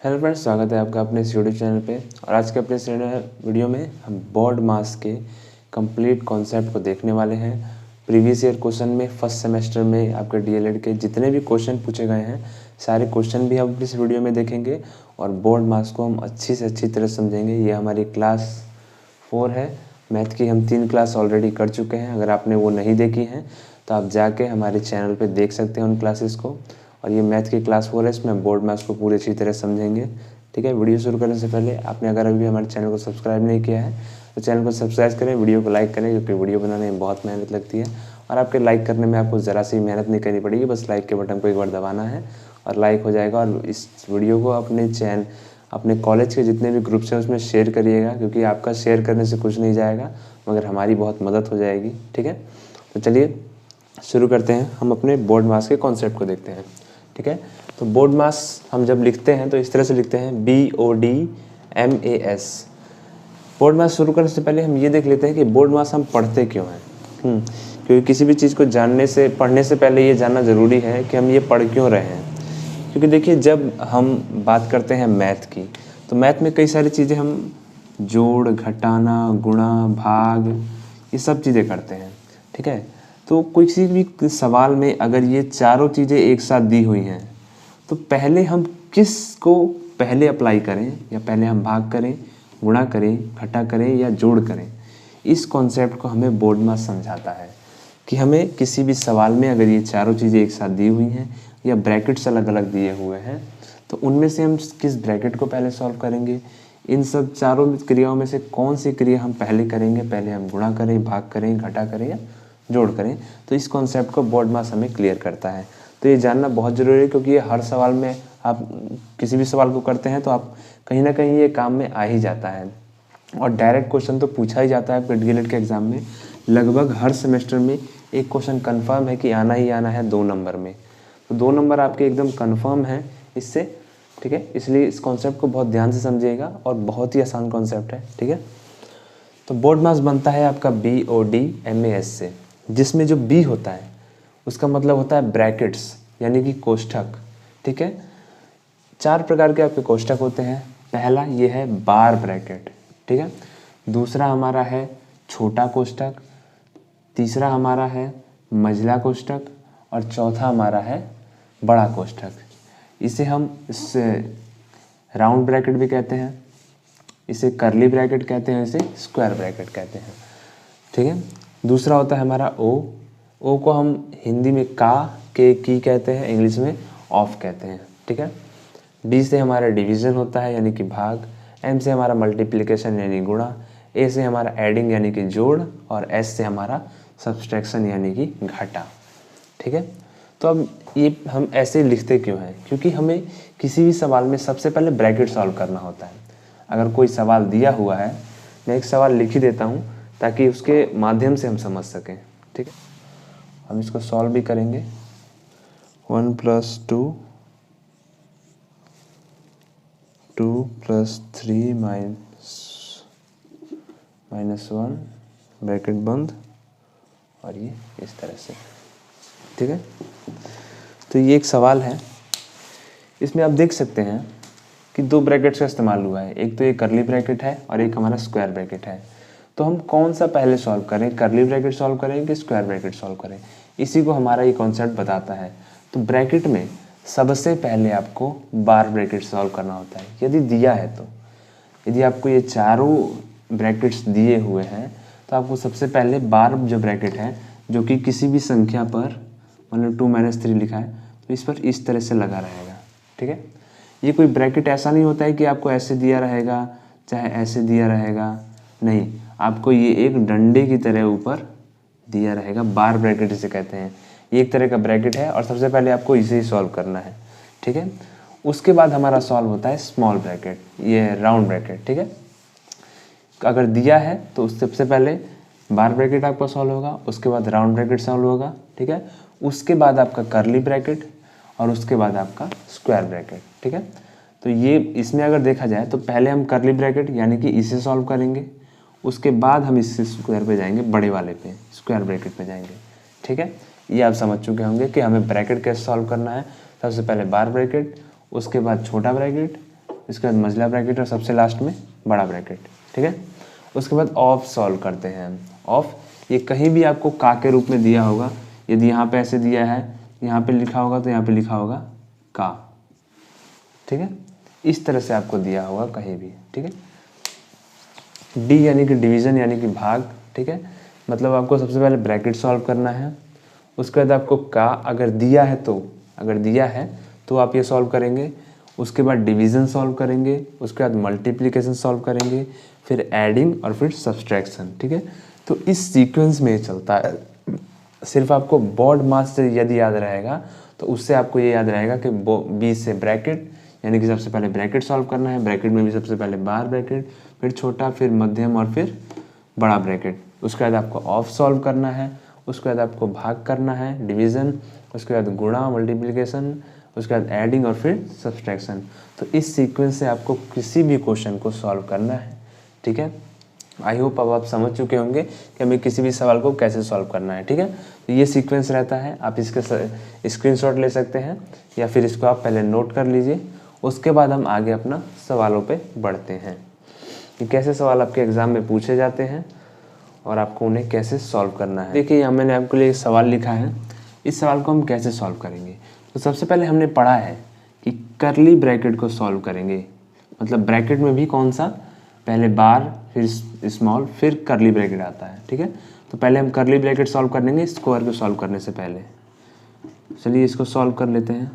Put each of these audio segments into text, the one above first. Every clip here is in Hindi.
हेलो फ्रेंड्स, स्वागत है आपका अपने इस यूट्यूब चैनल पे। और आज के अपने इस वीडियो में हम बोर्ड मास के कंप्लीट कॉन्सेप्ट को देखने वाले हैं। प्रीवियस ईयर क्वेश्चन में फर्स्ट सेमेस्टर में आपके डीएलएड के जितने भी क्वेश्चन पूछे गए हैं सारे क्वेश्चन भी हम इस वीडियो में देखेंगे और बोर्ड मास को हम अच्छी से अच्छी तरह समझेंगे। ये हमारी क्लास 4 है। मैथ की हम 3 क्लास ऑलरेडी कर चुके हैं। अगर आपने वो नहीं देखी हैं तो आप जाके हमारे चैनल पे देख सकते हैं उन क्लासेस को। और ये मैथ की क्लास 4 है, इसमें बोर्ड मैथ्स को पूरी अच्छी तरह समझेंगे। ठीक है, वीडियो शुरू करने से पहले आपने अगर अभी हमारे चैनल को सब्सक्राइब नहीं किया है तो चैनल को सब्सक्राइब करें, वीडियो को लाइक करें, क्योंकि वीडियो बनाने में बहुत मेहनत लगती है और आपके लाइक करने में आपको ज़रा सी मेहनत नहीं करनी पड़ेगी, बस लाइक के बटन को एक बार दबाना है और लाइक हो जाएगा। और इस वीडियो को अपने कॉलेज के जितने भी ग्रुप्स हैं उसमें शेयर करिएगा, क्योंकि आपका शेयर करने से कुछ नहीं जाएगा मगर हमारी बहुत मदद हो जाएगी। ठीक है, तो चलिए शुरू करते हैं। हम अपने बोर्ड मास के कॉन्सेप्ट को देखते हैं। ठीक है, तो बोर्ड मास हम जब लिखते हैं तो इस तरह से लिखते हैं BODMAS। बोर्ड मास शुरू करने से पहले हम ये देख लेते हैं कि बोर्ड मास हम पढ़ते क्यों हैं। क्योंकि किसी भी चीज़ को पढ़ने से पहले ये जानना ज़रूरी है कि हम ये पढ़ क्यों रहे हैं। क्योंकि देखिए, जब हम बात करते हैं मैथ की तो मैथ में कई सारी चीज़ें हम जोड़, घटाना, गुणा, भाग, ये सब चीज़ें करते हैं। ठीक है, तो कोई किसी भी सवाल में अगर ये चारों चीज़ें एक साथ दी हुई हैं तो पहले हम किस को पहले अप्लाई करें, या पहले हम भाग करें, गुणा करें, घटा करें या जोड़ करें, इस कॉन्सेप्ट को हमें बोर्ड मास समझाता है। कि हमें किसी भी सवाल में अगर ये चारों चीज़ें एक साथ दी हुई हैं या ब्रैकेट्स अलग अलग दिए हुए हैं तो उनमें से हम किस ब्रैकेट को पहले सॉल्व करेंगे, इन सब चारों क्रियाओं में से कौन सी क्रिया हम पहले करेंगे, पहले हम गुणा करें, भाग करें, घटा करें या जोड़ करें। तो इस कॉन्सेप्ट को बोर्ड मास हमें क्लियर करता है। तो ये जानना बहुत ज़रूरी है, क्योंकि ये हर सवाल में आप किसी भी सवाल को करते हैं तो आप कहीं ना कहीं ये काम में आ ही जाता है। और डायरेक्ट क्वेश्चन तो पूछा ही जाता है आपके डीएलएड के एग्ज़ाम में। लगभग हर सेमेस्टर में एक क्वेश्चन कन्फर्म है कि आना ही आना है 2 नंबर में। तो 2 नंबर आपके एकदम कन्फर्म है इससे। ठीक है, इसलिए इस कॉन्सेप्ट को बहुत ध्यान से समझिएगा और बहुत ही आसान कॉन्सेप्ट है। ठीक है, तो बोर्ड मास बनता है आपका BODMAS से, जिसमें जो B होता है उसका मतलब होता है ब्रैकेट्स, यानी कि कोष्ठक। ठीक है, 4 प्रकार के आपके कोष्ठक होते हैं। पहला ये है बार ब्रैकेट। ठीक है, दूसरा हमारा है छोटा कोष्ठक, तीसरा हमारा है मंझला कोष्ठक और चौथा हमारा है बड़ा कोष्ठक। इसे हम राउंड ब्रैकेट भी कहते हैं, इसे करली ब्रैकेट कहते हैं, इसे स्क्वायर ब्रैकेट कहते हैं। ठीक है, दूसरा होता है हमारा ओ को हम हिंदी में की कहते हैं, इंग्लिश में ऑफ कहते हैं। ठीक है, डी से हमारा डिवीज़न होता है यानी कि भाग, एम से हमारा मल्टीप्लिकेशन यानी गुणा, ए से हमारा एडिंग यानी कि जोड़ और एस से हमारा सब्सट्रैक्शन यानी कि घाटा। ठीक है, तो अब ये हम ऐसे लिखते क्यों हैं, क्योंकि हमें किसी भी सवाल में सबसे पहले ब्रैकेट सॉल्व करना होता है। अगर कोई सवाल दिया हुआ है, मैं एक सवाल लिख ही देता हूँ ताकि उसके माध्यम से हम समझ सकें। ठीक है, हम इसको सॉल्व भी करेंगे। 1 + 2 2 + 3 -1 ब्रैकेट बंद, और ये इस तरह से। ठीक है, तो ये एक सवाल है। इसमें आप देख सकते हैं कि 2 ब्रैकेट्स का इस्तेमाल हुआ है। एक तो ये करली ब्रैकेट है और एक हमारा स्क्वायर ब्रैकेट है। तो हम कौन सा पहले सॉल्व करें, करली ब्रैकेट सॉल्व करें कि स्क्वायर ब्रैकेट सॉल्व करें, इसी को हमारा ये कॉन्सेप्ट बताता है। तो ब्रैकेट में सबसे पहले आपको बार ब्रैकेट सॉल्व करना होता है यदि दिया है तो। यदि आपको ये चारों ब्रैकेट्स दिए हुए हैं तो आपको सबसे पहले बार जो ब्रैकेट है, जो कि किसी भी संख्या पर मतलब 2 - 3 लिखा है तो इस पर इस तरह से लगा रहेगा। ठीक है, ये कोई ब्रैकेट ऐसा नहीं होता है कि आपको ऐसे दिया रहेगा चाहे ऐसे दिया रहेगा, नहीं, आपको ये एक डंडे की तरह ऊपर दिया रहेगा। बार ब्रैकेट इसे कहते हैं। ये एक तरह का ब्रैकेट है और सबसे पहले आपको इसे ही सॉल्व करना है। ठीक है, उसके बाद हमारा सॉल्व होता है स्मॉल ब्रैकेट, ये राउंड ब्रैकेट। ठीक है, अगर दिया है तो उससे सबसे पहले बार ब्रैकेट आपका सॉल्व होगा, उसके बाद राउंड ब्रैकेट सॉल्व होगा। ठीक है, उसके बाद आपका करली ब्रैकेट और उसके बाद आपका स्क्वायर ब्रैकेट। ठीक है, तो ये इसमें अगर देखा जाए तो पहले हम करली ब्रैकेट यानी कि इसे सॉल्व करेंगे, उसके बाद हम इससे स्क्वायर पे जाएंगे, बड़े वाले पे स्क्वायर ब्रैकेट पे जाएंगे। ठीक है, ये आप समझ चुके होंगे कि हमें ब्रैकेट कैसे सॉल्व करना है। सबसे पहले बार ब्रैकेट, उसके बाद छोटा ब्रैकेट, इसके बाद मझला ब्रैकेट और सबसे लास्ट में बड़ा ब्रैकेट, ठीक है। उसके बाद ऑफ सॉल्व करते हैं हम। ऑफ ये कहीं भी आपको का के रूप में दिया होगा, यदि यहाँ पे ऐसे दिया है, यहाँ पे लिखा होगा तो यहाँ पे लिखा होगा का, ठीक है। इस तरह से आपको दिया होगा कहीं भी, ठीक है। डी यानी कि डिवीज़न यानी कि भाग, ठीक है। मतलब आपको सबसे पहले ब्रैकेट सॉल्व करना है, उसके बाद आपको का अगर दिया है तो आप ये सॉल्व करेंगे, उसके बाद डिवीज़न सॉल्व करेंगे, उसके बाद मल्टीप्लिकेशन सॉल्व करेंगे, फिर एडिंग और फिर सब्सट्रैक्शन, ठीक है। तो इस सीक्वेंस में चलता है। सिर्फ आपको बोर्ड मास से यदि याद रहेगा तो उससे आपको ये याद रहेगा कि बी से ब्रैकेट यानी कि सबसे पहले ब्रैकेट सॉल्व करना है, ब्रैकेट में भी सबसे पहले बार ब्रैकेट, फिर छोटा, फिर मध्यम और फिर बड़ा ब्रैकेट। उसके बाद आपको ऑफ सॉल्व करना है, उसके बाद आपको भाग करना है, डिवीज़न, उसके बाद गुणा, मल्टीप्लिकेशन, उसके बाद एडिंग और फिर सब्सट्रैक्शन। तो इस सीक्वेंस से आपको किसी भी क्वेश्चन को सॉल्व करना है, ठीक है। आई होप अब आप समझ चुके होंगे कि हमें किसी भी सवाल को कैसे सॉल्व करना है, ठीक है। तो ये सीक्वेंस रहता है, आप इसके स्क्रीनशॉट ले सकते हैं या फिर इसको आप पहले नोट कर लीजिए। उसके बाद हम आगे अपना सवालों पे बढ़ते हैं कि कैसे सवाल आपके एग्ज़ाम में पूछे जाते हैं और आपको उन्हें कैसे सॉल्व करना है। देखिए यहाँ मैंने आपके लिए एक सवाल लिखा है, इस सवाल को हम कैसे सॉल्व करेंगे। तो सबसे पहले हमने पढ़ा है कि करली ब्रैकेट को सॉल्व करेंगे, मतलब ब्रैकेट में भी कौन सा, पहले बार फिर स्मॉल फिर करली ब्रैकेट आता है, ठीक है। तो पहले हम करली ब्रैकेट सॉल्व कर लेंगे स्क्वायर को सॉल्व करने से पहले। चलिए इसको सॉल्व कर लेते हैं।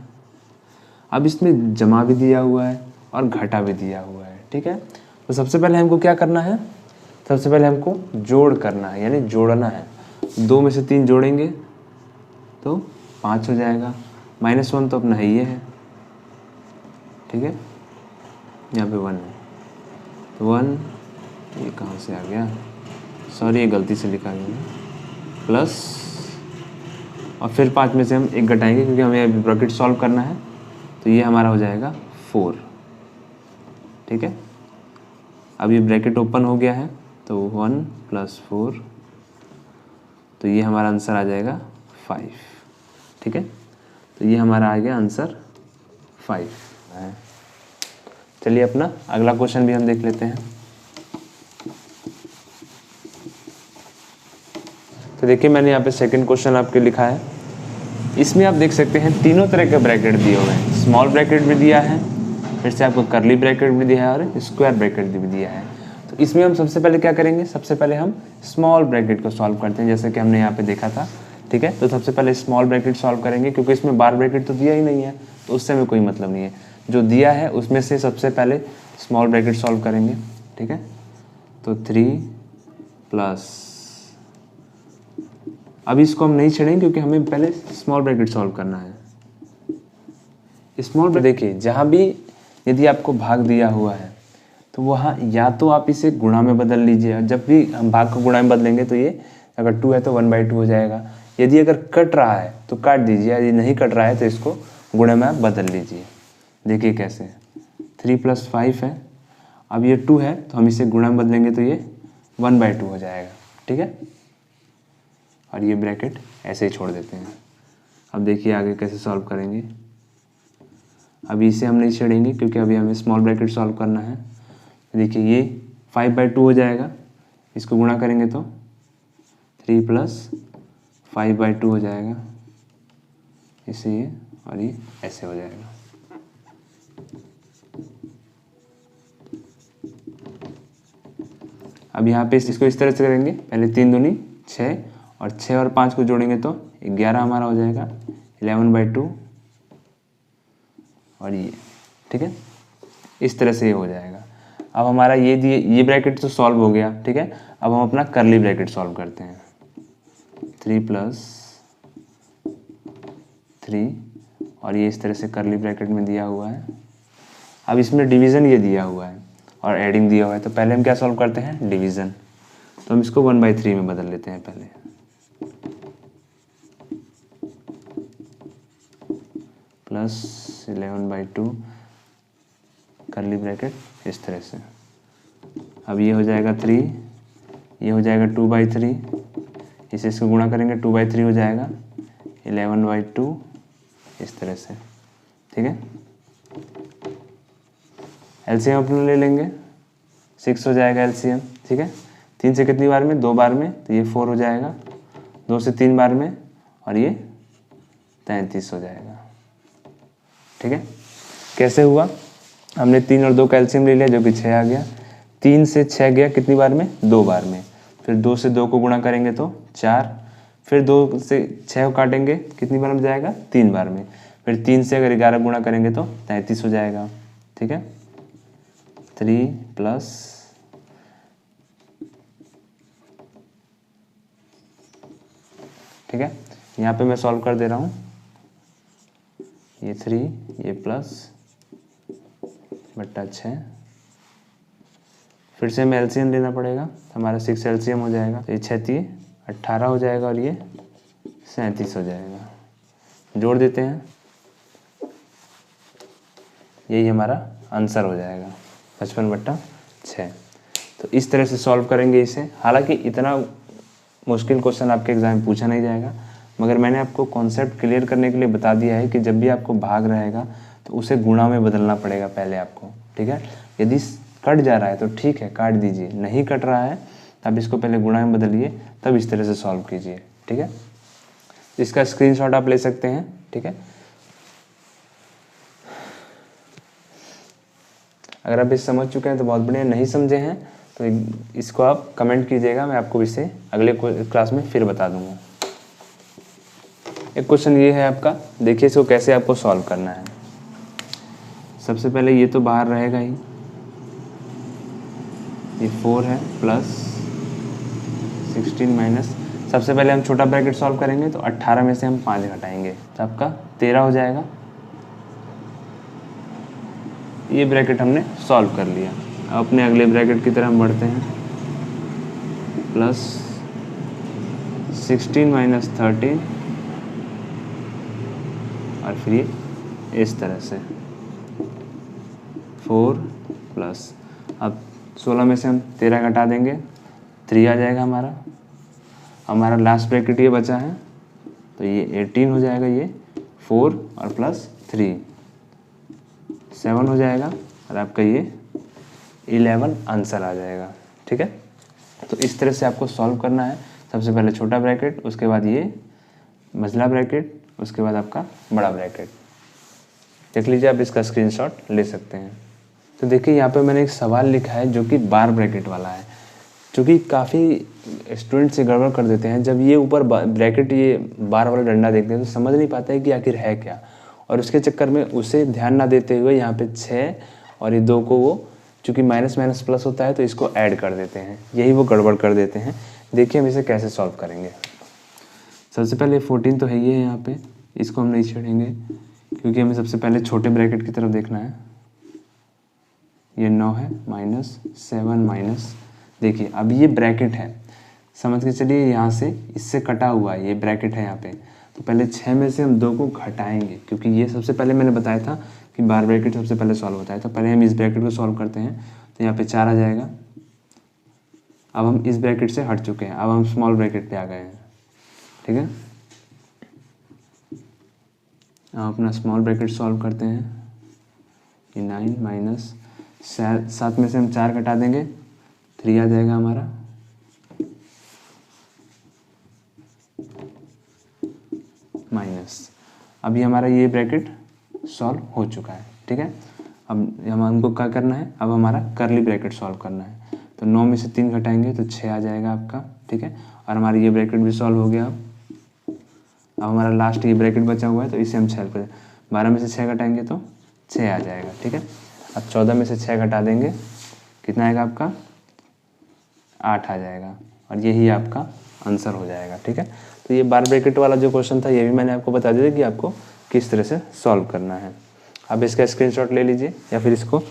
अब इसमें जमा भी दिया हुआ है और घटा भी दिया हुआ है, ठीक है। तो सबसे पहले हमको क्या करना है, सबसे पहले हमको जोड़ करना है, यानी जोड़ना है। 2 में से 3 जोड़ेंगे तो 5 हो जाएगा, -1 तो अपना ही है, ठीक है। यहाँ पे 1 है तो 1, ये कहाँ से आ गया, सॉरी ये गलती से लिखा गया, प्लस और फिर 5 में से हम 1 घटाएंगे क्योंकि हमें ब्रैकेट सॉल्व करना है, तो ये हमारा हो जाएगा 4, ठीक है। अब ये ब्रैकेट ओपन हो गया है तो 1 + 4, तो ये हमारा आंसर आ जाएगा 5, ठीक है। तो ये हमारा आ गया आंसर 5 है। चलिए अपना अगला क्वेश्चन भी हम देख लेते हैं। तो देखिए मैंने यहाँ पे सेकंड क्वेश्चन आपके लिखा है, इसमें आप देख सकते हैं तीनों तरह के ब्रैकेट दिए हुए हैं। स्मॉल ब्रैकेट भी दिया है, फिर से आपको करली ब्रैकेट भी दिया है और स्क्वायर ब्रैकेट भी दिया है। तो इसमें हम सबसे पहले क्या करेंगे, सबसे पहले हम स्मॉल ब्रैकेट को सॉल्व करते हैं, जैसे कि हमने यहाँ पे देखा था, ठीक है। तो सबसे पहले स्मॉल ब्रैकेट सॉल्व करेंगे क्योंकि इसमें बार ब्रैकेट तो दिया ही नहीं है, तो उससे हमें कोई मतलब नहीं है। जो दिया है उसमें से सबसे पहले स्मॉल ब्रैकेट सॉल्व करेंगे, ठीक है। तो 3 प्लस, अब इसको हम नहीं छेड़ेंगे क्योंकि हमें पहले स्मॉल ब्रैकेट सॉल्व करना है। स्मॉल ब्रैकेट देखिए जहाँ भी यदि आपको भाग दिया हुआ है तो वहाँ या तो आप इसे गुणा में बदल लीजिए, जब भी हम भाग को गुणा में बदलेंगे तो ये अगर 2 है तो 1/2 हो जाएगा। यदि अगर कट रहा है तो काट दीजिए, यदि नहीं कट रहा है तो इसको गुणा में आप बदल लीजिए। देखिए कैसे, 3 + 5 है, अब ये 2 है तो हम इसे गुणा में बदलेंगे तो ये 1/2 हो जाएगा, ठीक है। और ये ब्रैकेट ऐसे ही छोड़ देते हैं। अब देखिए आगे कैसे सॉल्व करेंगे। अभी इसे हम नहीं छेड़ेंगे क्योंकि अभी हमें स्मॉल ब्रैकेट सॉल्व करना है। देखिए ये 5/2 हो जाएगा, इसको गुणा करेंगे तो 3 + 5/2 हो जाएगा, इसे ये और ये ऐसे हो जाएगा। अब यहाँ पे इसको इस तरह से करेंगे, पहले 3 दूनी 6 और 6 और 5 को जोड़ेंगे तो 11 हमारा हो जाएगा, 11/2 और ये, ठीक है। इस तरह से ये हो जाएगा। अब हमारा ये ब्रैकेट तो सॉल्व हो गया, ठीक है। अब हम अपना करली ब्रैकेट सॉल्व करते हैं। 3 + 3 और ये इस तरह से करली ब्रैकेट में दिया हुआ है। अब इसमें डिवीज़न ये दिया हुआ है और एडिंग दिया हुआ है, तो पहले हम क्या सॉल्व करते हैं, डिवीज़न। तो हम इसको 1/3 में बदल लेते हैं पहले, प्लस 11/2 करली ब्रैकेट इस तरह से। अब ये हो जाएगा 3, ये हो जाएगा 2/3, इसे इसको गुणा करेंगे 2/3 हो जाएगा, 11/2 इस तरह से, ठीक है। एलसीएम अपने ले लेंगे, 6 हो जाएगा एलसीएम, ठीक है। 3 से कितनी बार में, 2 बार में, तो ये 4 हो जाएगा, 2 से 3 बार में, और ये 33 हो जाएगा, ठीक है। कैसे हुआ, हमने 3 और 2 का एलसीएम ले लिया जो कि 6 आ गया। 3 से 6 गया कितनी बार में, 2 बार में, फिर 2 से 2 को गुणा करेंगे तो 4, फिर 2 से 6 को काटेंगे कितनी बार में जाएगा, 3 बार में, फिर 3 से अगर 11 गुणा करेंगे तो 33 हो जाएगा, ठीक है। 3 प्लस ठीक है, यहाँ पे मैं सॉल्व कर दे रहा हूँ, ये 3 ये प्लस बट्टा 6, फिर से हमें एलसीएम लेना पड़ेगा, हमारा 6 एलसीएम हो जाएगा, तो ये 6 18 हो जाएगा और ये 37 हो जाएगा। जोड़ देते हैं, यही हमारा आंसर हो जाएगा 55/6। तो इस तरह से सॉल्व करेंगे इसे। हालांकि इतना मुश्किल क्वेश्चन आपके एग्जाम में पूछा नहीं जाएगा, मगर मैंने आपको कॉन्सेप्ट क्लियर करने के लिए बता दिया है कि जब भी आपको भाग रहेगा तो उसे गुणा में बदलना पड़ेगा पहले आपको, ठीक है। यदि कट जा रहा है तो ठीक है काट दीजिए, नहीं कट रहा है तब इसको पहले गुणा में बदलिए, तब इस तरह से सॉल्व कीजिए, ठीक है। इसका स्क्रीनशॉट आप ले सकते हैं, ठीक है। अगर आप इसे समझ चुके हैं तो बहुत बढ़िया, नहीं समझे हैं तो इसको आप कमेंट कीजिएगा, मैं आपको इसे अगले क्लास में फिर बता दूंगा। एक क्वेश्चन ये है आपका, देखिए इसको कैसे आपको सॉल्व करना है। सबसे पहले ये तो बाहर रहेगा ही, ये 4 है प्लस 16 माइनस, सबसे पहले हम छोटा ब्रैकेट सॉल्व करेंगे तो 18 में से हम 5 घटाएंगे तो आपका 13 हो जाएगा। ये ब्रैकेट हमने सॉल्व कर लिया। अब अपने अगले ब्रैकेट की तरफ हम बढ़ते हैं, प्लस 16 माइनस 13 और फिर ये इस तरह से 4 प्लस, अब 16 में से हम 13 घटा देंगे, 3 आ जाएगा हमारा लास्ट ब्रैकेट ये बचा है, तो ये 18 हो जाएगा, ये 4 और प्लस 3 7 हो जाएगा और आपका ये 11 आंसर आ जाएगा, ठीक है। तो इस तरह से आपको सॉल्व करना है। सबसे पहले छोटा ब्रैकेट, उसके बाद ये मझला ब्रैकेट, उसके बाद आपका बड़ा ब्रैकेट। देख लीजिए, आप इसका स्क्रीनशॉट ले सकते हैं। तो देखिए यहाँ पे मैंने एक सवाल लिखा है जो कि बार ब्रैकेट वाला है, क्योंकि काफ़ी स्टूडेंट से गड़बड़ कर देते हैं। जब ये ऊपर ब्रैकेट ये बार वाला डंडा देखते हैं तो समझ नहीं पाते हैं कि आखिर है क्या, और उसके चक्कर में उसे ध्यान ना देते हुए यहाँ पे 6 और ये 2 को वो चूँकि माइनस माइनस प्लस होता है तो इसको ऐड कर देते हैं, यही वो गड़बड़ कर देते हैं। देखिए हम इसे कैसे सॉल्व करेंगे। सबसे पहले 14 तो है ही है यहाँ पे, इसको हम नहीं छेड़ेंगे क्योंकि हमें सबसे पहले छोटे ब्रैकेट की तरफ देखना है। ये 9 है माइनस 7 माइनस, देखिए अब ये ब्रैकेट है, समझ के चलिए यहाँ से इससे कटा हुआ है, ये ब्रैकेट है यहाँ पे। तो पहले 6 में से हम 2 को घटाएंगे, क्योंकि ये सबसे पहले मैंने बताया था कि बार ब्रैकेट सबसे पहले सॉल्व होता है। तो पहले हम इस ब्रैकेट को सॉल्व करते हैं, तो यहाँ पे 4 आ जाएगा। अब हम इस ब्रैकेट से हट चुके हैं, अब हम स्मॉल ब्रैकेट पे आ गए हैं, ठीक है। अब अपना स्मॉल ब्रैकेट सॉल्व करते हैं। ये 9 माइनस 7 में से हम 4 घटा देंगे, 3 आ जाएगा हमारा। माइनस, अभी हमारा ये ब्रैकेट सॉल्व हो चुका है, ठीक है। अब हमको क्या करना है, अब हमारा कर्ली ब्रैकेट सॉल्व करना है। तो 9 में से 3 घटाएंगे तो 6 आ जाएगा आपका, ठीक है। और हमारा ये ब्रैकेट भी सॉल्व हो गया। अब हमारा लास्ट ये ब्रैकेट बचा हुआ है तो इसे हम सॉल्व करें। 12 में से 6 घटाएंगे तो 6 आ जाएगा, ठीक है। अब 14 में से 6 घटा देंगे, कितना आएगा आपका, 8 आ जाएगा, और यही आपका आंसर हो जाएगा, ठीक है। तो ये बार ब्रैकेट वाला जो क्वेश्चन था ये भी मैंने आपको बता दिया कि आपको किस तरह से सॉल्व करना है। अब इसका स्क्रीनशॉट ले लीजिए या फिर इसको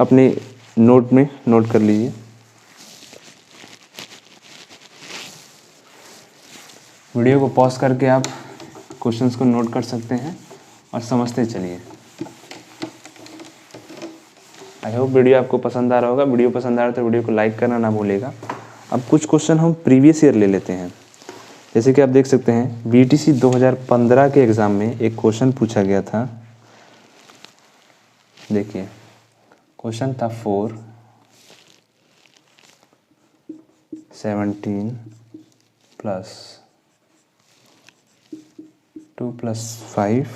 अपने नोट में नोट कर लीजिए। वीडियो को पॉज करके आप क्वेश्चंस को नोट कर सकते हैं और समझते चलिए। आई होप वीडियो आपको पसंद आ रहा होगा। वीडियो पसंद आ रहा है तो वीडियो को लाइक करना ना भूलिएगा। अब कुछ क्वेश्चन हम प्रीवियस ईयर ले लेते हैं। जैसे कि आप देख सकते हैं बीटीसी 2015 के एग्ज़ाम में एक क्वेश्चन पूछा गया था। देखिए क्वेश्चन था 4 17 प्लस 2 प्लस 5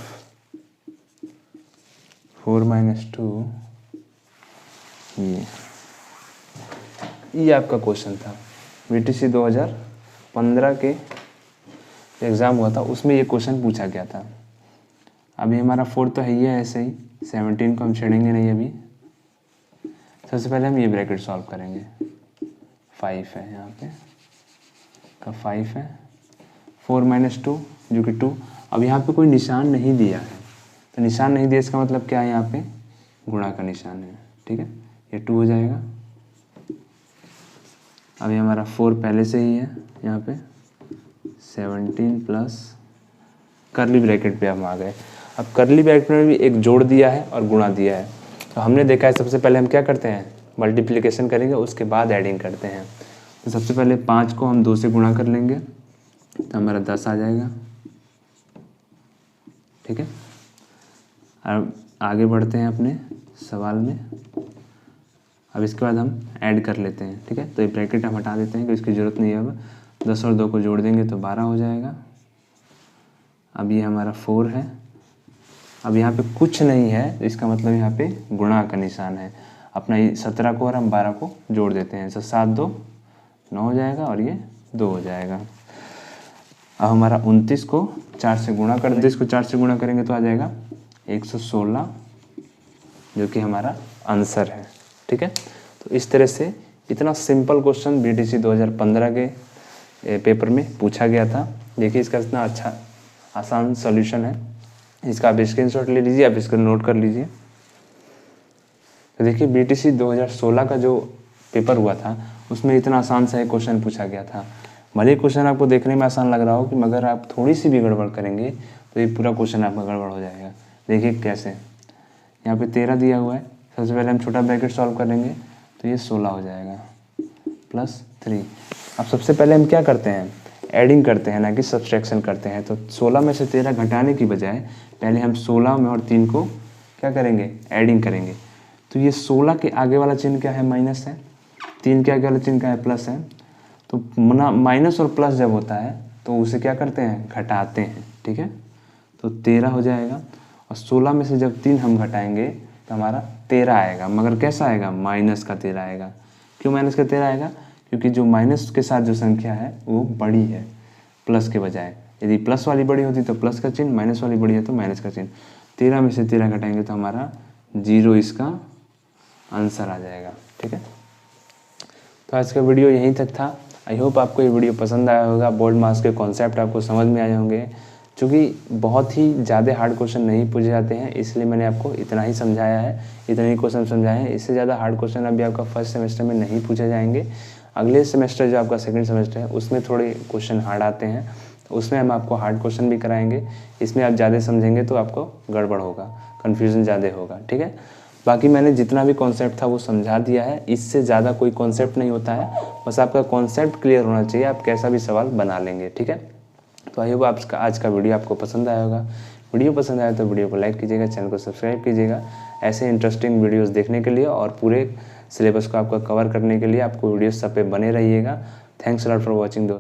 4 माइनस 2, ये आपका क्वेश्चन था। बीटीसी 2015 के एग्ज़ाम हुआ था, उसमें ये क्वेश्चन पूछा गया था। अभी हमारा 4 तो है ही है ऐसे ही, 17 को हम छेड़ेंगे नहीं अभी। सबसे पहले हम ये ब्रैकेट सॉल्व करेंगे। 5 है यहाँ पे, का 5 है, 4 माइनस 2 जो कि 2। अब यहाँ पे कोई निशान नहीं दिया है, तो निशान नहीं दिया इसका मतलब क्या है, यहाँ पे गुणा का निशान है, ठीक है। ये 2 हो जाएगा। अभी हमारा 4 पहले से ही है यहाँ पे, 17 प्लस करली ब्रैकेट पे हम आ गए। अब करली ब्रैकेट में भी एक जोड़ दिया है और गुणा दिया है, तो हमने देखा है सबसे पहले हम क्या करते हैं, मल्टीप्लिकेशन करेंगे, उसके बाद एडिंग करते हैं। तो सबसे पहले 5 को हम 2 से गुणा कर लेंगे, तो हमारा 10 आ जाएगा, ठीक है। अब आगे बढ़ते हैं अपने सवाल में। अब इसके बाद हम ऐड कर लेते हैं, ठीक है। तो ये ब्रैकेट हम हटा देते हैं कि इसकी ज़रूरत नहीं है। अब 10 और 2 को जोड़ देंगे तो 12 हो जाएगा। अब ये हमारा 4 है। अब यहाँ पे कुछ नहीं है, तो इसका मतलब यहाँ पे गुणा का निशान है। अपना ये 17 को और हम 12 को जोड़ देते हैं, तो 7 2 9 हो जाएगा और ये 2 हो जाएगा। अब हमारा 29 को 4 से गुणा कर, 29 को 4 से गुणा करेंगे तो आ जाएगा 116, जो कि हमारा आंसर है, ठीक है। तो इस तरह से इतना सिंपल क्वेश्चन बीटीसी 2015 के पेपर में पूछा गया था। देखिए इसका इतना अच्छा आसान सॉल्यूशन है। इसका आप स्क्रीनशॉट ले लीजिए, आप इसको नोट कर लीजिए। तो देखिए बीटीसी 2016 का जो पेपर हुआ था उसमें इतना आसान सा एक क्वेश्चन पूछा गया था। भले क्वेश्चन आपको देखने में आसान लग रहा हो कि मगर आप थोड़ी सी भी गड़बड़ करेंगे तो ये पूरा क्वेश्चन आपका गड़बड़ हो जाएगा। देखिए कैसे, यहाँ पे 13 दिया हुआ है। सबसे पहले हम छोटा ब्रैकेट सॉल्व करेंगे तो ये 16 हो जाएगा प्लस 3। अब सबसे पहले हम क्या करते हैं, एडिंग करते हैं, ना कि सब्सट्रैक्शन करते हैं। तो 16 में से 13 घटाने की बजाय पहले हम 16 में और 3 को क्या करेंगे, एडिंग करेंगे। तो ये 16 के आगे वाला चिन्ह क्या है, माइनस है। 3 के आगे वाला चिन्ह क्या है, प्लस है। तो माइनस और प्लस जब होता है तो उसे क्या करते हैं, घटाते हैं, ठीक है। तो 13 हो जाएगा। और 16 में से जब 3 हम घटाएंगे तो हमारा 13 आएगा, मगर कैसा आएगा, माइनस का 13 आएगा। क्यों माइनस का 13 आएगा, क्योंकि जो माइनस के साथ जो संख्या है वो बड़ी है प्लस के बजाय। यदि प्लस वाली बड़ी होती तो प्लस का चिन्ह, माइनस वाली बड़ी है तो माइनस का चिन्ह। 13 में से 13 घटाएंगे तो हमारा 0 इसका आंसर आ जाएगा, ठीक है। तो आज का वीडियो यहीं तक था। आई होप आपको ये वीडियो पसंद आया होगा। बोर्ड मार्क्स के कॉन्सेप्ट आपको समझ में आए होंगे। चूँकि बहुत ही ज़्यादा हार्ड क्वेश्चन नहीं पूछे जाते हैं, इसलिए मैंने आपको इतना ही समझाया है, इतने ही क्वेश्चन समझाए हैं। इससे ज़्यादा हार्ड क्वेश्चन अभी आपका फर्स्ट सेमेस्टर में नहीं पूछे जाएंगे। अगले सेमेस्टर जो आपका सेकंड सेमेस्टर है उसमें थोड़े क्वेश्चन हार्ड आते हैं, उसमें हम आपको हार्ड क्वेश्चन भी कराएंगे। इसमें आप ज़्यादा समझेंगे तो आपको गड़बड़ होगा, कन्फ्यूज़न ज़्यादा होगा, ठीक है। बाकी मैंने जितना भी कॉन्सेप्ट था वो समझा दिया है। इससे ज़्यादा कोई कॉन्सेप्ट नहीं होता है, बस आपका कॉन्सेप्ट क्लियर होना चाहिए, आप कैसा भी सवाल बना लेंगे, ठीक है। तो आई होप आपका आज का वीडियो आपको पसंद आया होगा। वीडियो पसंद आया तो वीडियो को लाइक कीजिएगा, चैनल को सब्सक्राइब कीजिएगा। ऐसे इंटरेस्टिंग वीडियोस देखने के लिए और पूरे सिलेबस को आपका कवर करने के लिए आपको वीडियोस सब पे बने रहिएगा। Thanks a lot for watching.